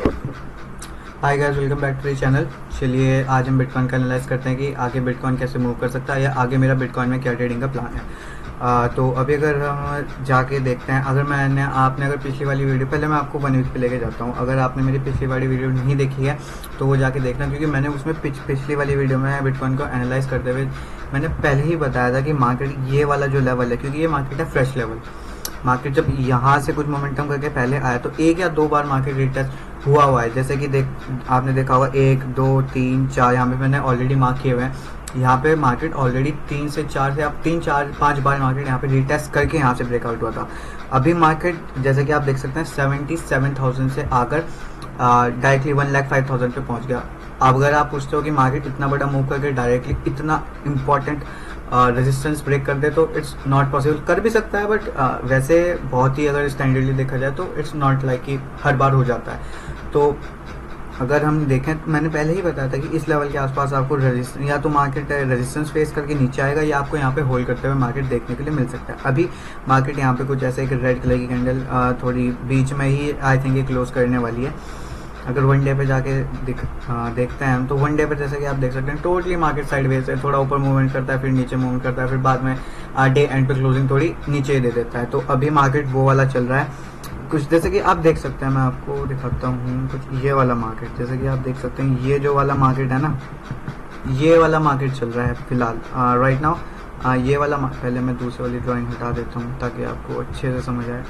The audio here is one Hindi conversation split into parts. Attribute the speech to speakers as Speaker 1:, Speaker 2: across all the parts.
Speaker 1: Hi guys, welcome back to the channel. चलिए आज हम बिटकॉइन का एनालाइज करते हैं कि आगे बिटकॉइन कैसे मूव कर सकता है या आगे मेरा बिटकॉइन में क्या ट्रेडिंग का प्लान है। तो अभी अगर हम जाके देखते हैं, अगर आपने अगर पिछली वाली वीडियो, पहले मैं आपको 1 वीक पे लेके जाता हूँ। अगर आपने मेरी पिछली वाली वीडियो नहीं देखी है तो वो जाके देखना, क्योंकि मैंने उसमें पिछली वाली वीडियो में बिटकॉइन को एनालाइज करते हुए मैंने पहले ही बताया था कि मार्केट ये वाला जो लेवल है, क्योंकि ये मार्केट है फ्रेश लेवल। मार्केट जब यहाँ से कुछ मोमेंटम करके पहले आया तो 1 या 2 बार मार्केट रिटेस्ट हुआ है। जैसे कि आपने देखा होगा 1 2 3 4 यहाँ पे मैंने ऑलरेडी मार्क किए हुए हैं। यहाँ पे मार्केट ऑलरेडी 3 से 4 से अब 3 4 5 बार मार्केट यहाँ पे रिटेस्ट करके यहाँ से ब्रेकआउट हुआ था। अभी मार्केट जैसे कि आप देख सकते हैं 77,000 से आकर डायरेक्टली 1,05,000 पे पहुँच गया। अब अगर आप पूछते हो कि मार्केट इतना बड़ा मूव करके डायरेक्टली इतना इम्पोर्टेंट रेजिस्टेंस ब्रेक कर दे तो इट्स नॉट पॉसिबल। कर भी सकता है बट वैसे बहुत ही अगर स्टैंडर्डली देखा जाए तो इट्स नॉट लाइक कि हर बार हो जाता है। तो अगर हम देखें तो मैंने पहले ही बताया था कि इस लेवल के आसपास आपको रेजिस्टेंस या तो मार्केट रेजिस्टेंस फेस करके नीचे आएगा या आपको यहाँ पे होल्ड करते हुए मार्केट देखने के लिए मिल सकता है। अभी मार्केट यहाँ पे कुछ ऐसे एक रेड कलर की कैंडल थोड़ी बीच में ही आई थिंक ये क्लोज करने वाली है। अगर 1 डे पे जाके देखते हैं हम तो 1 डे पे जैसे कि आप देख सकते हैं टोटली मार्केट साइडवेज है, थोड़ा ऊपर मूवमेंट करता है फिर नीचे मूवमेंट करता है, फिर बाद में डे एंड पे क्लोजिंग थोड़ी नीचे दे देता है। तो अभी मार्केट वो वाला चल रहा है कुछ, जैसे कि आप देख सकते हैं। मैं आपको दिखाता हूँ कुछ ये वाला मार्केट, जैसे कि आप देख सकते हैं ये जो वाला मार्केट है ना, ये वाला मार्केट चल रहा है फिलहाल राइट नाउ। ये वाला पहले मैं दूसरी वाली ड्राइंग हटा देता हूँ ताकि आपको अच्छे से समझ आए।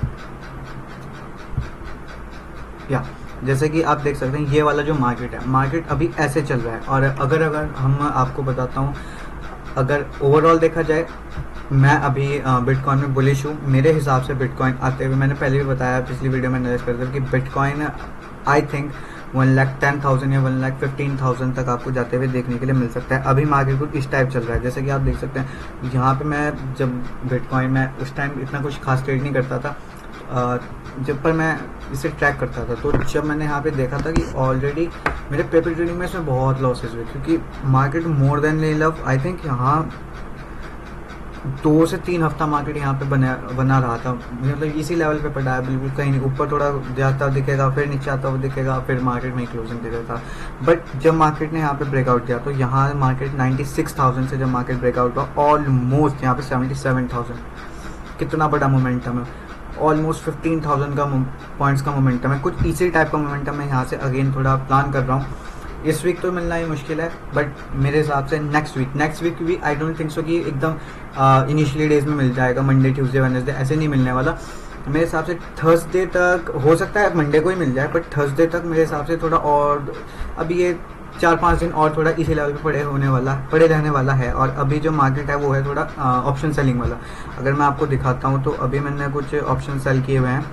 Speaker 1: या जैसे कि आप देख सकते हैं ये वाला जो मार्केट है, मार्केट अभी ऐसे चल रहा है। और अगर हम आपको बताता हूँ, अगर ओवरऑल देखा जाए मैं अभी बिटकॉइन में बुलिश हूँ। मेरे हिसाब से बिटकॉइन आते हुए मैंने पहले भी बताया पिछली वीडियो में एनालाइज करते हुए कि बिटकॉइन आई थिंक 1,10,000 या 1,15,000 तक आपको जाते हुए देखने के लिए मिल सकता है। अभी मार्केट कुछ इस टाइप चल रहा है, जैसे कि आप देख सकते हैं यहाँ पे मैं जब बिटकॉइन में उस टाइम इतना कुछ खास ट्रेड नहीं करता था जब पर मैं इसे ट्रैक करता था। तो जब मैंने यहाँ पे देखा था कि ऑलरेडी मेरे पेपर ट्रेडिंग में इसमें बहुत लॉसेस हुए, क्योंकि market more than love I think यहाँ 2 से 3 हफ्ता मार्केट यहाँ पे बना रहा था। मतलब इसी लेवल पे पड़ा है, बिल्कुल कहीं नहीं ऊपर थोड़ा जाता दिखेगा फिर नीचे आता हुआ दिखेगा फिर मार्केट में क्लोजिंग दे देता। बट जब मार्केट ने यहाँ पे ब्रेकआउट किया तो यहाँ मार्केट 96,000 से जब मार्केट ब्रेकआउट हुआ ऑलमोस्ट यहाँ पे 77,000, कितना बड़ा मोमेंटम है। ऑलमोस्ट 15,000 का पॉइंट्स का मोमेंटम है। कुछ इसी टाइप का मोमेंटम मैं यहाँ से अगेन थोड़ा प्लान कर रहा हूँ। इस वीक तो मिलना ही मुश्किल है बट मेरे हिसाब से नेक्स्ट वीक भी आई डोंट थिंक सो कि एकदम इनिशियली डेज में मिल जाएगा। मंडे ट्यूसडे वेडनेसडे ऐसे नहीं मिलने वाला। मेरे हिसाब से थर्सडे तक हो सकता है, मंडे को ही मिल जाए बट थर्सडे तक मेरे हिसाब से थोड़ा और अभी ये 4-5 दिन और थोड़ा इसी लेवल पे पड़े रहने वाला है। और अभी जो मार्केट है वो है थोड़ा ऑप्शन सेलिंग वाला। अगर मैं आपको दिखाता हूँ तो अभी मैंने कुछ ऑप्शन सेल किए हुए हैं,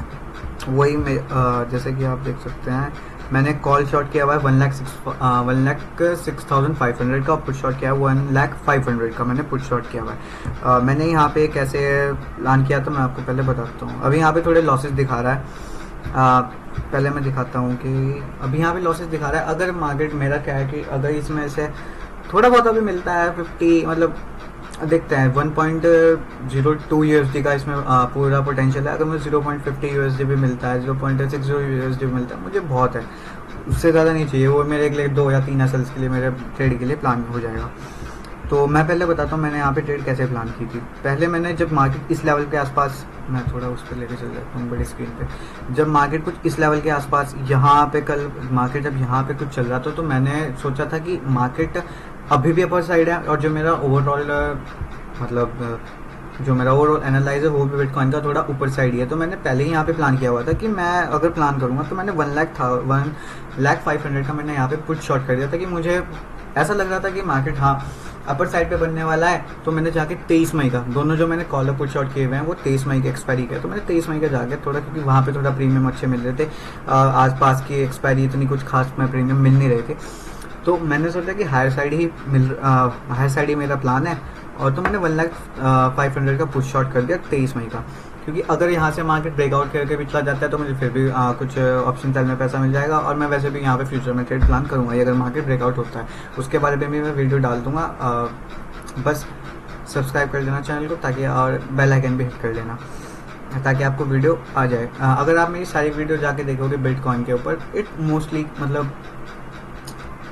Speaker 1: वही जैसे कि आप देख सकते हैं मैंने कॉल शॉट किया हुआ है 1,06,500 का, पुट शॉट किया है 1,05,000 का मैंने पुट शॉट किया हुआ है। मैंने यहाँ पे कैसे प्लान किया तो मैं आपको पहले बताता हूँ। अभी यहाँ पे थोड़े लॉसेस दिखा रहा है, पहले मैं दिखाता हूँ कि अभी यहाँ पे लॉसेस दिखा रहा है। अगर मार्केट मेरा क्या है कि अगर इसमें से थोड़ा बहुत अभी मिलता है 50, मतलब देखते हैं 1.02 यूएसडी का इसमें पूरा पोटेंशियल है। अगर मुझे 0.50 यूएसडी भी मिलता है, 0.60 यूएसडी भी मिलता है, मुझे बहुत है, उससे ज़्यादा नहीं चाहिए। वो मेरे लिए 2 या 3 एसएल्स के लिए, मेरे ट्रेड के लिए प्लान हो जाएगा। तो मैं पहले बताता हूँ मैंने यहाँ पे ट्रेड कैसे प्लान की थी। पहले मैंने जब मार्केट इस लेवल के आसपास, मैं थोड़ा उस पर लेके चल जाता हूँ बड़ी स्क्रीन पे, जब मार्केट कुछ इस लेवल के आसपास यहाँ पे कल मार्केट जब यहाँ पे कुछ चल रहा था तो मैंने सोचा था कि मार्केट अभी भी अपर साइड है और जो मेरा ओवरऑल एनालाइज है वो भी बिटकॉइन का थोड़ा ऊपर साइड ही है। तो मैंने पहले ही यहाँ पे प्लान किया हुआ था कि मैं अगर प्लान करूँगा तो मैंने 1,05,000 का मैंने यहाँ पे पुट शॉट कर दिया था कि मुझे ऐसा लग रहा था कि मार्केट हाँ अपर साइड पे बनने वाला है। तो मैंने जाके 23 मई का, दोनों जो मैंने कॉल पुट शॉट किए हुए हैं वो 23 मई के एक्सपायरी का, तो मैंने 23 मई का जाके थोड़ा, क्योंकि वहाँ पे थोड़ा प्रीमियम अच्छे मिल रहे थे, आसपास की एक्सपायरी इतनी कुछ खास में प्रीमियम मिल नहीं रहे थे। तो मैंने सोचा कि हायर साइड ही मेरा प्लान है। और तो मैंने 1,05,000 का पुट शॉट कर दिया 23 मई का, क्योंकि अगर यहाँ से मार्केट ब्रेकआउट करके भी चला जाता है तो मुझे फिर भी कुछ ऑप्शन सेल में पैसा मिल जाएगा। और मैं वैसे भी यहाँ पे फ्यूचर में ट्रेड प्लान करूँगा, अगर मार्केट ब्रेकआउट होता है उसके बारे में भी मैं वीडियो डाल दूँगा। बस सब्सक्राइब कर लेना चैनल को ताकि, और बेल आइकन भी हिट कर लेना। ताकि आपको वीडियो आ जाए। अगर आप मेरी सारी वीडियो जाके देखोगे बिटकॉइन के ऊपर, इट मोस्टली मतलब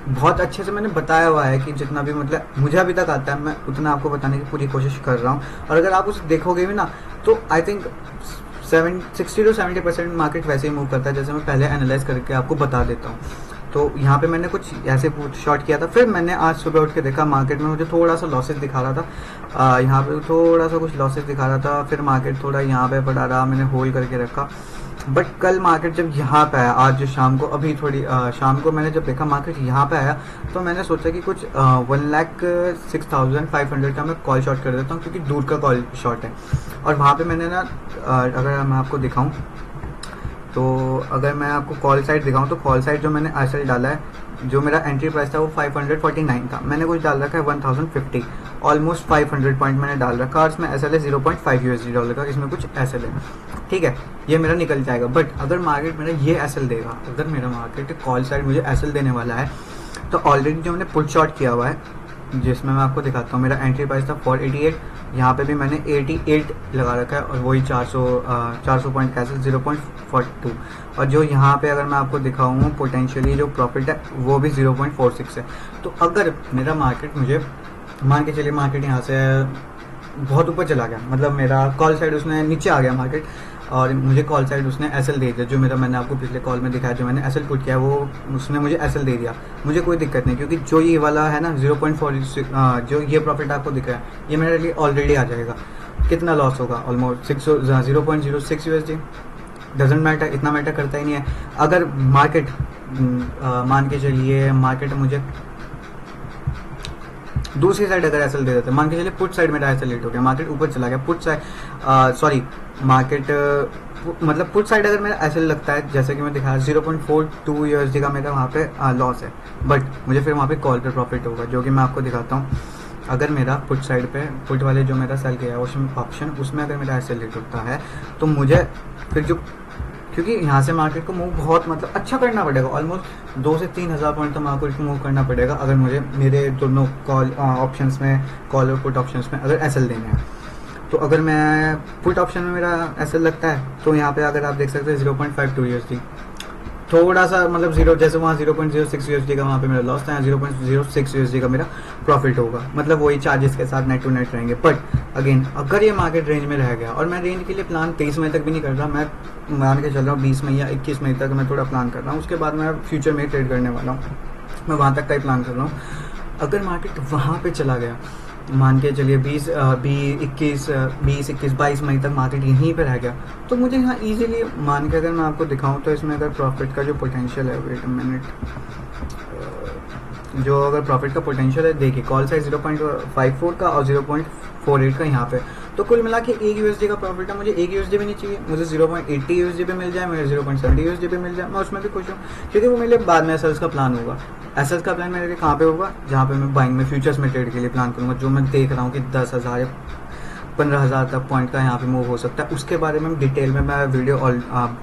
Speaker 1: बहुत अच्छे से मैंने बताया हुआ है कि जितना भी मतलब मुझे अभी तक आता है मैं उतना आपको बताने की पूरी कोशिश कर रहा हूँ। और अगर आप उसे देखोगे भी ना तो आई थिंक 60 to 70% मार्केट वैसे ही मूव करता है जैसे मैं पहले एनालाइज करके आपको बता देता हूँ। तो यहाँ पे मैंने कुछ ऐसे शॉर्ट किया था, फिर मैंने आज सुबह उठ के देखा मार्केट में मुझे थोड़ा सा लॉसेस दिखा रहा था। यहाँ पे थोड़ा सा कुछ लॉसेस दिखा रहा था, फिर मार्केट थोड़ा यहाँ पे पड़ा रहा, मैंने होल्ड करके रखा। बट कल मार्केट जब यहाँ पे आया, आज जो शाम को अभी थोड़ी शाम को मैंने जब देखा मार्केट यहाँ पे आया, तो मैंने सोचा कि कुछ 1,06,500 का मैं कॉल शॉर्ट कर देता हूँ, क्योंकि दूर का कॉल शॉर्ट है। और वहाँ पे मैंने ना अगर मैं आपको दिखाऊँ तो अगर मैं आपको कॉल साइड दिखाऊं तो कॉल साइड जो मैंने एसएल डाला है, जो मेरा एंट्री प्राइस था वो 549 था, मैंने कुछ डाल रखा है 1050, ऑलमोस्ट 500 पॉइंट मैंने डाल रखा है। और इसमें एसएल है 0.5 यूएसडी डॉलर का, इसमें कुछ एसएल है, ठीक है, ये मेरा निकल जाएगा। बट अगर मार्केट मेरा ये एसएल देगा, अगर मेरा मार्केट कॉल साइड मुझे एसएल देने वाला है, तो ऑलरेडी जो मैंने पुट शॉर्ट किया हुआ है, जिसमें मैं आपको दिखाता हूँ, मेरा एंट्री प्राइस था 488, यहाँ पे भी मैंने 88 लगा रखा है, और वही 400 पॉइंट का 0.42। और जो यहाँ पे अगर मैं आपको दिखाऊँ पोटेंशियली जो प्रॉफिट है वो भी 0.46 है। तो अगर मेरा मार्केट मुझे मान के चलिए मार्केट यहाँ से बहुत ऊपर चला गया, मतलब मेरा कॉल साइड उसने नीचे आ गया मार्केट, और मुझे कॉल साइड उसने एसएल दे दिया, जो मेरा मैंने आपको पिछले कॉल में दिखाया, जो मैंने एसएल पुट किया वो उसने मुझे एसएल दे दिया, मुझे कोई दिक्कत नहीं, क्योंकि जो ये वाला है ना 0.46 जो ये प्रॉफिट आपको दिख रहा है, ये मेरे लिए ऑलरेडी आ जाएगा। कितना लॉस होगा? ऑलमोस्ट 0.06 यूएसडी, डजेंट मैटर, इतना मैटर करता ही नहीं है। अगर मार्केट मान के चलिए मार्केट मुझे दूसरी साइड अगर एसएल दे देते, मान के चलिए पुट साइड मेरा एसएल लेट हो गया, मार्केट ऊपर चला गया, पुट साइड सॉरी मार्केट मतलब पुट साइड अगर मेरा एसएल लगता है, जैसे कि मैं दिखाया 0.42 यूएसडी का मेरा वहाँ पे लॉस है, बट मुझे फिर वहाँ पे कॉल पे प्रॉफिट होगा, जो कि मैं आपको दिखाता हूँ। अगर मेरा पुट साइड पे पुट वाले जो मेरा सेल किया है ऑप्शन, उसमें अगर मेरा एसएल लेट होता है तो मुझे फिर जो, क्योंकि यहाँ से मार्केट को मूव बहुत मतलब अच्छा करना पड़ेगा, ऑलमोस्ट 2 से 3 हज़ार पॉइंट तो मार्केट को मूव करना पड़ेगा अगर मुझे मेरे दोनों कॉल ऑप्शंस में, कॉल और पुट ऑप्शंस में अगर एसएल देने हैं। तो अगर मैं पुट ऑप्शन में मेरा एसएल लगता है तो यहाँ पे अगर आप देख सकते हैं 0.52 यूएसडी, थोड़ा सा मतलब जीरो, जैसे वहाँ 0.06 यूएसडी का वहाँ पे मेरा लॉस था, 0.06 यूएसडी का मेरा प्रॉफिट होगा, मतलब वही चार्जेस के साथ नेट टू नेट रहेंगे। बट अगेन अगर ये मार्केट रेंज में रह गया, और मैं रेंज के लिए प्लान 23 मई तक भी नहीं कर रहा, मैं मान के चल रहा हूँ 20 मई या 21 मई तक मैं थोड़ा प्लान कर रहा हूँ, उसके बाद मैं फ्यूचर में ट्रेड करने वाला हूँ, मैं वहाँ तक का ही प्लान कर रहा हूँ। अगर मार्केट वहाँ पर चला गया, मान के चलिए 20, 21, 22 मई तक मार्केट यहीं पे रह गया, तो मुझे यहाँ इजीली मान के अगर मैं आपको दिखाऊं तो इसमें अगर प्रॉफिट का जो पोटेंशियल है, वेट अ मिनट, जो अगर प्रॉफिट का पोटेंशियल है, देखिए कॉल साइज 0.54 का और 0.48 का यहाँ पे, तो कुल मिला के 1 यूएसडी का प्रॉफिट है। मुझे 1 यूएसडी भी नहीं चाहिए, मुझे 0.80 यूएसडी पे मिल जाए, मुझे 0.70 यूएसडी पे मिल जाए, मैं उसमें भी खुश हूँ, क्योंकि वो मेरे बाद में एसएल्स का प्लान होगा। एसएल्स का प्लान मेरे लिए कहाँ पे होगा? जहाँ पे मैं बाइंग में फ्यूचर्स में ट्रेड के लिए प्लान करूँगा, जो मैं देख रहा हूँ कि 10,000 या 15,000 तक पॉइंट का यहाँ पे मूव हो सकता है। उसके बारे में डिटेल में मैं वीडियो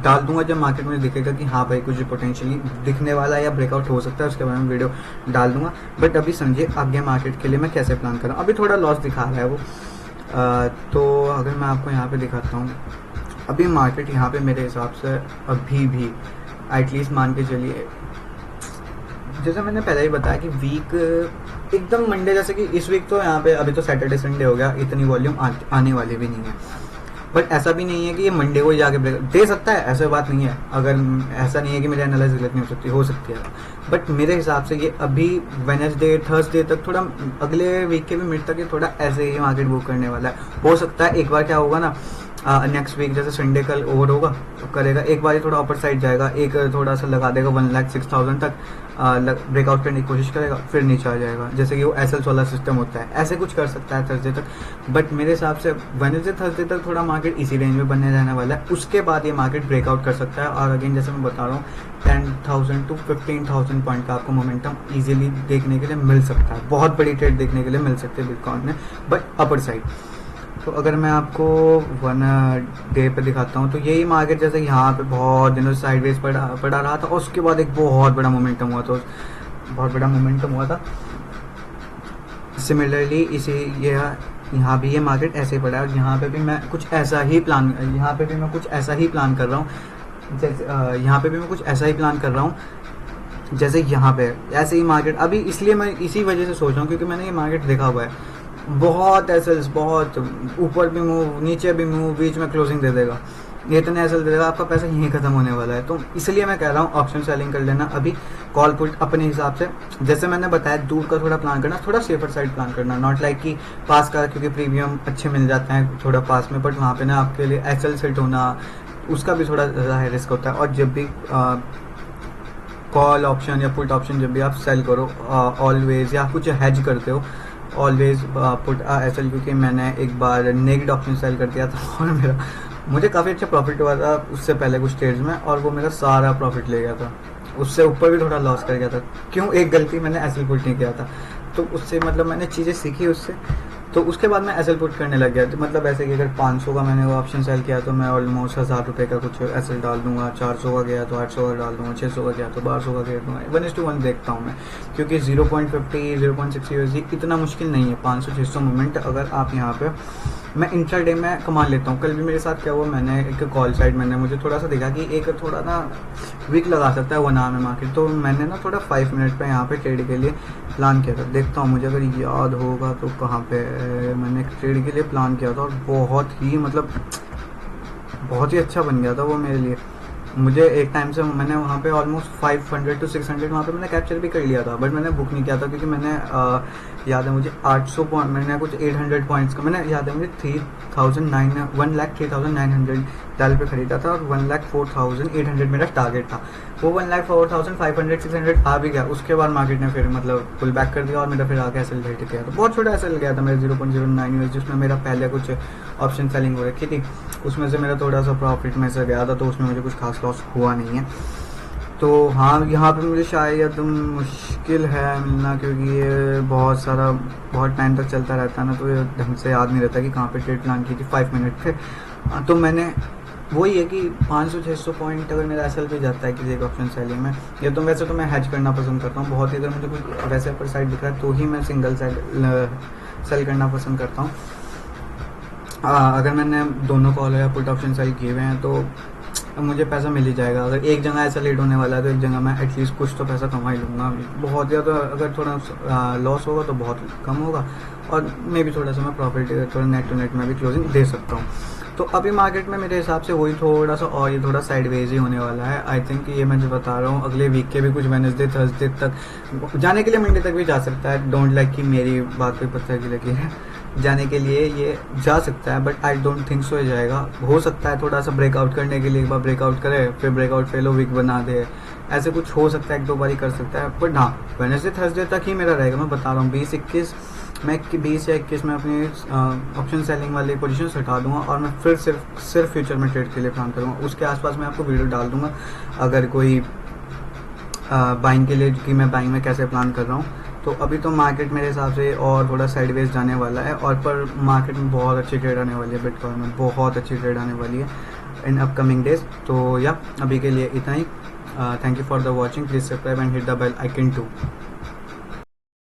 Speaker 1: डाल दूंगा जब मार्केट में दिखेगा कि हाँ भाई कुछ पोटेंशियली दिखने वाला है या ब्रेकआउट हो सकता है, उसके बारे में वीडियो डाल दूंगा। बट अभी समझिए आगे मार्केट के लिए मैं कैसे प्लान कर रहा हूँ। अभी थोड़ा लॉस दिखा रहा है वो, तो अगर मैं आपको यहाँ पे दिखाता हूँ, अभी मार्केट यहाँ पे मेरे हिसाब से अभी भी एटलीस्ट मान के चलिए, जैसे मैंने पहले ही बताया कि वीक एकदम मंडे, जैसे कि इस वीक तो यहाँ पे अभी तो सैटरडे संडे हो गया, इतनी वॉल्यूम आने वाली भी नहीं है। बट ऐसा भी नहीं है कि ये मंडे को ही जाके ब्रेक दे सकता है, ऐसा बात नहीं है। अगर ऐसा नहीं है कि मेरी एनालिसिस गलत नहीं हो सकती है। बट मेरे हिसाब से ये अभी वेडनेसडे थर्सडे तक, थोड़ा अगले वीक के भी मिड तक ये थोड़ा ऐसे ही मार्केट बुक करने वाला है। हो सकता है एक बार क्या होगा ना, नेक्स्ट वीक जैसे संडे कल ओवर होगा तो करेगा, एक बार थोड़ा अपर साइड जाएगा, एक थोड़ा सा लगा देगा 1,06,000 तक ब्रेकआउट करने की कोशिश करेगा, फिर नीचे आ जाएगा, जैसे कि वो एसएल्स वाला सिस्टम होता है। ऐसे कुछ कर सकता है थर्सडे तक। बट मेरे हिसाब से वेडनेसडे थर्सडे तक थोड़ा मार्केट इसी रेंज में बनने रहने वाला है। उसके बाद ये मार्केट ब्रेकआउट कर सकता है, और अगेन जैसे मैं बता रहा हूँ 10,000 to 15,000 पॉइंट का आपको मोमेंटम इजीली देखने के लिए मिल सकता है। बहुत बड़ी ट्रेड देखने के लिए मिल सकती है बिटकॉइन में, बट अपर साइड। तो अगर मैं आपको 1 डे पे दिखाता हूँ, तो यही मार्केट जैसे यहाँ पे बहुत दिनों से साइडवेज पड़ा रहा था, और उसके बाद एक बहुत बड़ा मोमेंटम हुआ था। सिमिलरली इसी ये यहाँ भी ये मार्केट ऐसे ही पड़ा है और यहाँ पे भी मैं कुछ ऐसा ही प्लान कर रहा हूँ। जैसे यहाँ पे भी मैं कुछ ऐसा ही प्लान कर रहा हूँ जैसे यहाँ पे ऐसे ही मार्केट अभी, इसलिए मैं इसी वजह से सोच रहा हूँ क्योंकि मैंने ये मार्केट देखा हुआ है। बहुत एसएल्स, बहुत ऊपर भी मूव, नीचे भी मूव, बीच में क्लोजिंग दे देगा, ये इतने एसएल दे देगा, आपका पैसा यहीं खत्म होने वाला है। तो इसलिए मैं कह रहा हूँ ऑप्शन सेलिंग कर लेना अभी, कॉल पुट अपने हिसाब से। जैसे मैंने बताया दूर का थोड़ा प्लान करना, थोड़ा सेफर साइड प्लान करना, नॉट लाइक कि पास का, क्योंकि प्रीमियम अच्छे मिल जाते हैं थोड़ा पास में, बट वहाँ पे ना आपके लिए एसएल सेट होना उसका भी थोड़ा ज़्यादा रिस्क होता है। और जब भी कॉल ऑप्शन या पुट ऑप्शन जब भी आप सेल करो, ऑलवेज या कुछ हैज करते हो, ऑलवेज पुट एसएल, क्योंकि मैंने एक बार नेगेड ऑप्शन सेल कर दिया था और मुझे काफ़ी अच्छा प्रॉफिट हुआ था उससे पहले कुछ ट्रेड्स में, और वो मेरा सारा प्रॉफिट ले गया था, उससे ऊपर भी थोड़ा लॉस कर गया था। क्यों? एक गलती, मैंने एसएल पुट नहीं किया था, तो उससे मतलब मैंने चीज़ें सीखी उससे, तो उसके बाद मैं एसएल पुट करने लग गया। तो मतलब ऐसे कि अगर 500 का मैंने वो ऑप्शन सेल किया तो मैं ऑलमोस्ट 1000 रुपये का कुछ एसएल डाल दूंगा, 400 का गया तो 800 का डाल दूंगा, 600 का गया तो 1200 का गया दूंगा। 1:1 देखता हूँ मैं, क्योंकि 0.50 0.60 यूएसडी इतना मुश्किल नहीं है। 500-600 मोमेंट अगर आप यहाँ पे, मैं इंट्राडे में कमा लेता हूँ। कल भी मेरे साथ क्या हुआ, मैंने एक कॉल साइड, मैंने मुझे थोड़ा सा देखा कि एक थोड़ा ना वीक लगा सकता है 1 आवर में मार्केट, तो मैंने ना थोड़ा 5 मिनट पे यहाँ पे ट्रेड के लिए प्लान किया था। देखता हूँ मुझे अगर याद होगा तो कहाँ पे मैंने ट्रेड के लिए प्लान किया था, और बहुत ही मतलब बहुत ही अच्छा बन गया था वो मेरे लिए। मुझे एक टाइम से मैंने वहाँ पे ऑलमोस्ट 500 to 600 वहाँ पे मैंने कैप्चर भी कर लिया था, बट मैंने बुक नहीं किया था क्योंकि मैंने याद है मुझे 800 पॉइंट, मैंने कुछ 800 पॉइंट्स का, मैंने याद है मुझे 1,03,900 डाल पे खरीदा था, और 1,04,800 मेरा टारगेट था। वो 1,04,500 600 आ भी गया। उसके बाद मार्केट ने फिर मतलब पुल बैक कर दिया और मेरा फिर आगे एसएल रेट गया, तो बहुत छोटा एसएल गया था मेरा 0.09 यूएस, जिसमें मेरा पहले कुछ ऑप्शन सेलिंग हो रखी थी, उसमें से मेरा थोड़ा सा प्रॉफिट में से गया था, तो उसमें मुझे कुछ खास लॉस हुआ नहीं है। तो हाँ, यहाँ पे मुझे शायद मुश्किल है मिलना, क्योंकि ये बहुत टाइम तक चलता रहता है ना, तो ये ढंग से याद नहीं रहता कि कहाँ पे ट्रेड प्लान की थी 5 मिनट पे। तो मैंने वही है कि 500-600 पॉइंट अगर मेरा एसएल पे जाता है किसी एक ऑप्शन सेलिंग में, या तो वैसे तो मैं हैज करना पसंद करता हूँ बहुत ही, अगर मुझे कोई वैसे अपर साइड दिख रहा है तो ही मैं सिंगल सेल करना पसंद करता हूँ। अगर मैंने दोनों कॉल या पुट ऑप्शन सेल किए हुए हैं तो मुझे पैसा मिल ही जाएगा। अगर एक जगह ऐसा लेट होने वाला है तो एक जगह मैं एटलीस्ट कुछ तो पैसा कमा ही लूँगा। बहुत ज़्यादा अगर थोड़ा लॉस होगा तो बहुत कम होगा, और मे भी थोड़ा सा मैं प्रॉफिट थोड़ा नेट टू नेट में भी क्लोजिंग दे सकता हूँ। तो अभी मार्केट में मेरे हिसाब से वही थोड़ा सा, और ये थोड़ा साइडवेज ही होने वाला है। आई थिंक ये मैं जो बता रहा हूँ अगले वीक के भी कुछ वेडनेसडे थर्सडे तक जाने के लिए, मंडे तक भी जा सकता है। डोंट लाइक कि मेरी बात कोई पत्थर की लगी है, जाने के लिए ये जा सकता है, but I don't think so ये जाएगा। हो सकता है थोड़ा सा ब्रेकआउट करने के लिए एक बार ब्रेकआउट करे, फिर ब्रेकआउट फेल हो वीक बना दे, ऐसे कुछ हो सकता है, 1-2 बार ही कर सकता है। बट हाँ, वेडनेसडे थर्सडे तक ही मेरा रहेगा। मैं बता रहा हूँ 20-21 मैं 20 या 21 में अपनी ऑप्शन सेलिंग वाली पोजीशन हटा दूंगा, और मैं फिर सिर्फ फ्यूचर में ट्रेड के लिए प्लान करूँगा। उसके आसपास मैं आपको वीडियो डाल दूंगा अगर कोई बाइंग के लिए, कि मैं बाइंग में कैसे प्लान कर रहा हूँ। तो अभी तो मार्केट मेरे हिसाब से और थोड़ा साइडवेज जाने वाला है, और पर मार्केट में बहुत अच्छी ट्रेड आने वाली है, बिटकॉइन में बहुत अच्छी ट्रेड आने वाली है इन अपकमिंग डेज। तो या अभी के लिए इतना ही। Thank you for the watching, please subscribe and hit the bell icon to.